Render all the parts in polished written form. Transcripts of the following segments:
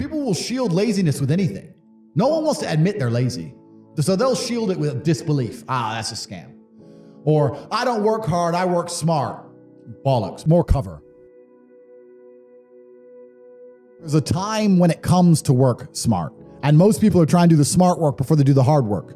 People will shield laziness with anything. No one wants to admit they're lazy. So they'll shield it with disbelief. That's a scam. Or, I don't work hard, I work smart. Bollocks, more cover. There's a time when it comes to work smart. And most people are trying to do the smart work before they do the hard work.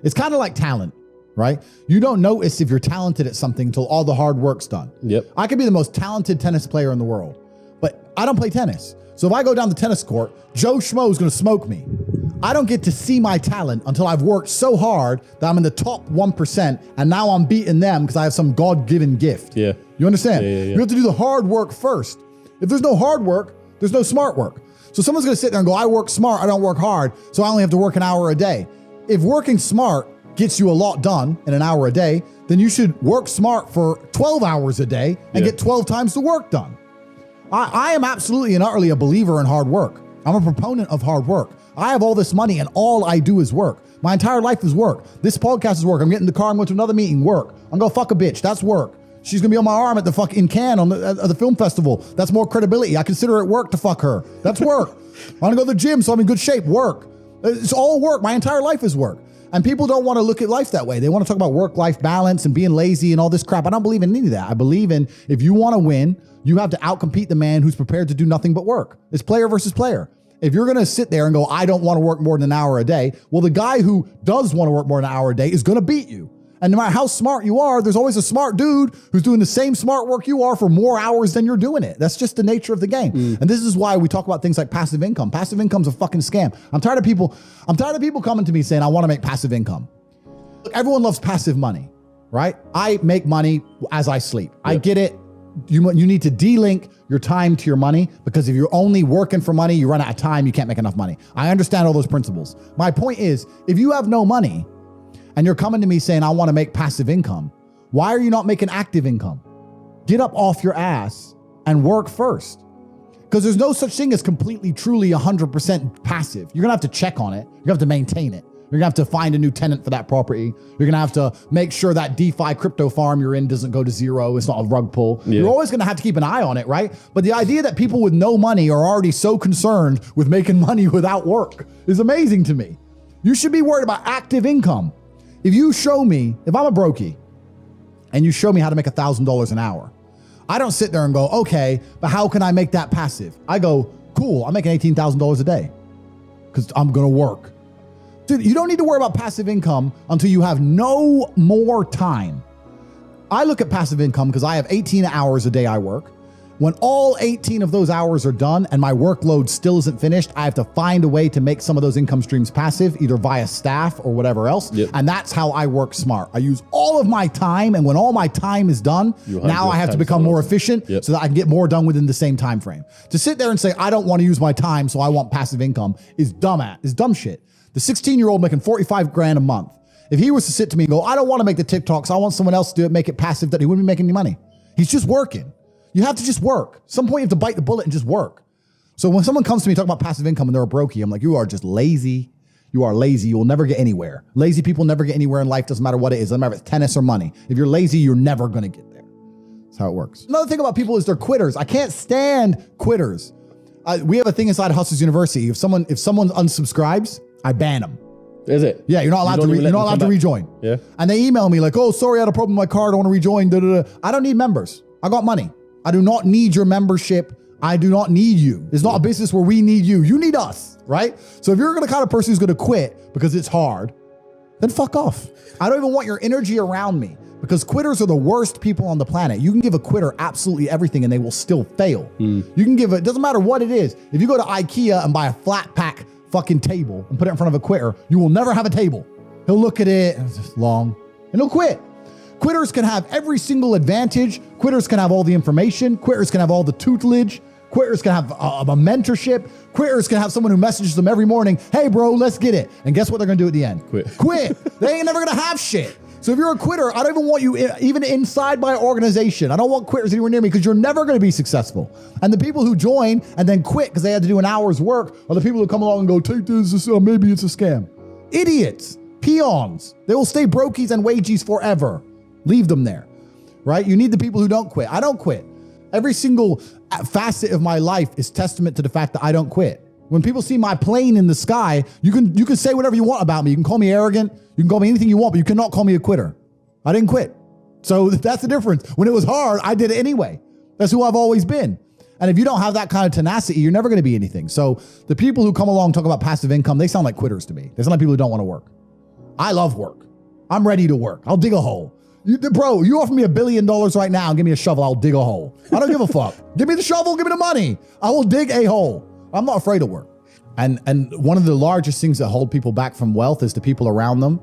It's kind of like talent, right? You don't notice if you're talented at something until all the hard work's done. Yep. I could be the most talented tennis player in the world, but I don't play tennis. So if I go down the tennis court, Joe Schmo is going to smoke me. I don't get to see my talent until I've worked so hard that I'm in the top 1%, and now I'm beating them because I have some God-given gift. Yeah. You understand? Yeah. You have to do the hard work first. If there's no hard work, there's no smart work. So someone's going to sit there and go, I work smart, I don't work hard, so I only have to work an hour a day. If working smart gets you a lot done in an hour a day, then you should work smart for 12 hours a day and get 12 times the work done. I am absolutely and utterly a believer in hard work. I'm a proponent of hard work. I have all this money and all I do is work. My entire life is work. This podcast is work. I'm getting in the car, I'm going to another meeting, work. I'm going to fuck a bitch, that's work. She's going to be on my arm at the fucking Cannes at the film festival. That's more credibility. I consider it work to fuck her. That's work. I want to go to the gym so I'm in good shape, work. It's all work. My entire life is work. And people don't want to look at life that way. They want to talk about work-life balance and being lazy and all this crap. I don't believe in any of that. I believe in if you want to win, you have to outcompete the man who's prepared to do nothing but work. It's player versus player. If you're going to sit there and go, I don't want to work more than an hour a day, well, the guy who does want to work more than an hour a day is going to beat you. And no matter how smart you are, there's always a smart dude who's doing the same smart work you are for more hours than you're doing it. That's just the nature of the game. And this is why we talk about things like passive income. Passive income's a fucking scam. I'm tired of people coming to me saying, I want to make passive income. Look, everyone loves passive money, right? I make money as I sleep. Yep. I get it. You need to de-link your time to your money, because if you're only working for money, you run out of time, you can't make enough money. I understand all those principles. My point is, if you have no money and you're coming to me saying, I want to make passive income, why are you not making active income? Get up off your ass and work first. Because there's no such thing as completely, truly 100% passive. You're going to have to check on it. You're going to have to maintain it. You're gonna have to find a new tenant for that property. You're gonna have to make sure that DeFi crypto farm you're in doesn't go to zero. It's not a rug pull. Yeah. You're always gonna have to keep an eye on it, right? But the idea that people with no money are already so concerned with making money without work is amazing to me. You should be worried about active income. If you show me, if I'm a brokey and you show me how to make $1,000 an hour, I don't sit there and go, okay, but how can I make that passive? I go, cool, I'm making $18,000 a day because I'm gonna work. Dude, you don't need to worry about passive income until you have no more time. I look at passive income because I have 18 hours a day I work. When all 18 of those hours are done and my workload still isn't finished, I have to find a way to make some of those income streams passive, either via staff or whatever else. Yep. And that's how I work smart. I use all of my time, and when all my time is done, now I have to become more efficient so that I can get more done within the same time frame. To sit there and say, I don't want to use my time, so I want passive income is dumb shit. The 16-year-old making 45 grand a month, if he was to sit to me and go, I don't want to make the TikToks, I want someone else to do it, make it passive, that he wouldn't be making any money. He's just working. You have to just work. At some point you have to bite the bullet and just work. So when someone comes to me talking about passive income and they're a brokey, I'm like, you are just lazy. You are lazy. You will never get anywhere. Lazy people never get anywhere in life. Doesn't matter what it is. Doesn't matter if it's tennis or money. If you're lazy, you're never going to get there. That's how it works. Another thing about people is they're quitters. I can't stand quitters. We have a thing inside Hustlers University. If someone unsubscribes, I ban them. Is it? Yeah, you're not allowed to rejoin. Yeah. And they email me like, oh, sorry, I had a problem with my card. I want to rejoin. Da, da, da. I don't need members. I got money. I do not need your membership. I do not need you. It's not a business where we need you. You need us, right? So if you're the kind of person who's going to quit because it's hard, then fuck off. I don't even want your energy around me, because quitters are the worst people on the planet. You can give a quitter absolutely everything and they will still fail. You can give it, doesn't matter what it is. If you go to IKEA and buy a flat pack fucking table and put it in front of a quitter, you will never have a table. He'll look at it, and it's just long, and he'll quit. Quitters can have every single advantage. Quitters can have all the information. Quitters can have all the tutelage. Quitters can have a mentorship. Quitters can have someone who messages them every morning, hey bro, let's get it. And guess what they're gonna do at the end? Quit. They ain't never gonna have shit. So if you're a quitter, I don't even want you even inside my organization. I don't want quitters anywhere near me, because you're never going to be successful. And the people who join and then quit because they had to do an hour's work are the people who come along and go, take this, maybe it's a scam. Idiots, peons. They will stay brokies and wagies forever. Leave them there, right? You need the people who don't quit. I don't quit. Every single facet of my life is testament to the fact that I don't quit. When people see my plane in the sky, you can say whatever you want about me. You can call me arrogant. You can call me anything you want, but you cannot call me a quitter. I didn't quit. So that's the difference. When it was hard, I did it anyway. That's who I've always been. And if you don't have that kind of tenacity, you're never going to be anything. So the people who come along and talk about passive income, they sound like quitters to me. They sound like people who don't want to work. I love work. I'm ready to work. I'll dig a hole. Bro, you offer me $1 billion right now and give me a shovel, I'll dig a hole. I don't give a fuck. Give me the shovel, give me the money. I will dig a hole. I'm not afraid of work. And one of the largest things that hold people back from wealth is the people around them.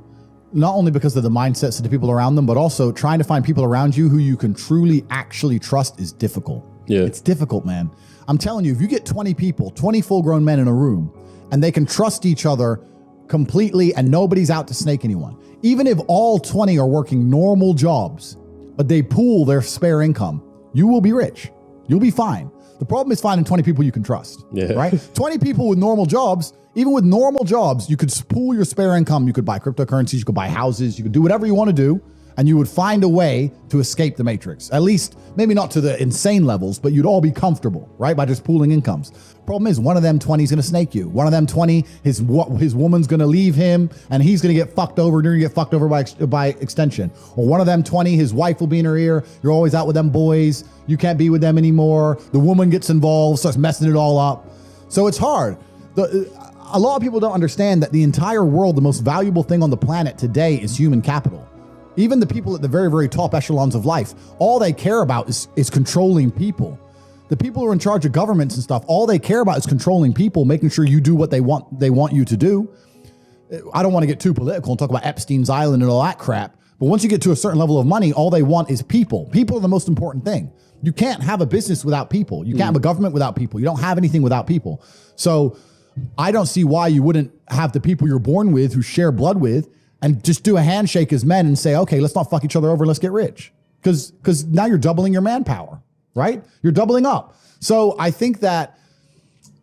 Not only because of the mindsets of the people around them, but also trying to find people around you who you can truly actually trust is difficult. Yeah. It's difficult, man. I'm telling you, if you get 20 people, 20 full-grown men in a room, and they can trust each other completely and nobody's out to snake anyone, even if all 20 are working normal jobs, but they pool their spare income, you will be rich. You'll be fine. The problem is finding 20 people you can trust, right? 20 people with normal jobs, even with normal jobs, you could pool your spare income. You could buy cryptocurrencies, you could buy houses, you could do whatever you want to do, and you would find a way to escape the matrix. At least, maybe not to the insane levels, but you'd all be comfortable, right? By just pooling incomes. Problem is, one of them 20 is going to snake you. One of them 20, his woman's going to leave him, and he's going to get fucked over, and you're going to get fucked over by extension. Or one of them 20, his wife will be in her ear. You're always out with them boys. You can't be with them anymore. The woman gets involved, starts messing it all up. So it's hard. A lot of people don't understand that the entire world, the most valuable thing on the planet today is human capital. Even the people at the very, very top echelons of life, all they care about is controlling people. The people who are in charge of governments and stuff, all they care about is controlling people, making sure you do what they want you to do. I don't want to get too political and talk about Epstein's Island and all that crap, but once you get to a certain level of money, all they want is people. People are the most important thing. You can't have a business without people. You can't have a government without people. You don't have anything without people. So I don't see why you wouldn't have the people you're born with, who share blood with, and just do a handshake as men and say, okay, let's not fuck each other over. Let's get rich. Because now you're doubling your manpower, right? You're doubling up. So I think that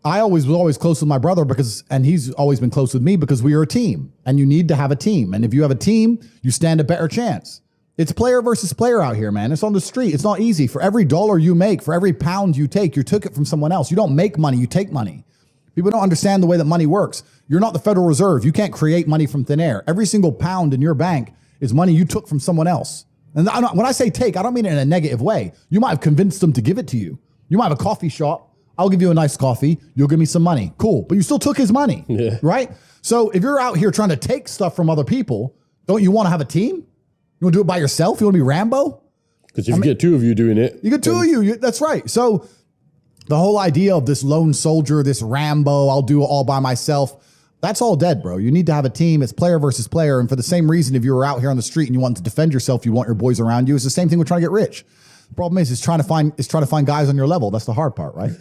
I was always close with my brother and he's always been close with me because we are a team, and you need to have a team. And if you have a team, you stand a better chance. It's player versus player out here, man. It's on the street. It's not easy. For every dollar you make, for every pound you take, you took it from someone else. You don't make money, you take money. People don't understand the way that money works. You're not the Federal Reserve. You can't create money from thin air. Every single pound in your bank is money you took from someone else. And when I say take, I don't mean it in a negative way. You might have convinced them to give it to you. You might have a coffee shop. I'll give you a nice coffee. You'll give me some money. Cool. But you still took his money, right? So if you're out here trying to take stuff from other people, don't you want to have a team? You want to do it by yourself? You want to be Rambo? Because if you get two of you doing it. You get two of you. That's right. So the whole idea of this lone soldier, this Rambo, I'll do it all by myself, that's all dead, bro. You need to have a team. It's player versus player. And for the same reason, if you were out here on the street and you want to defend yourself, you want your boys around you. It's the same thing with trying to get rich. The problem is trying to find guys on your level. That's the hard part, right?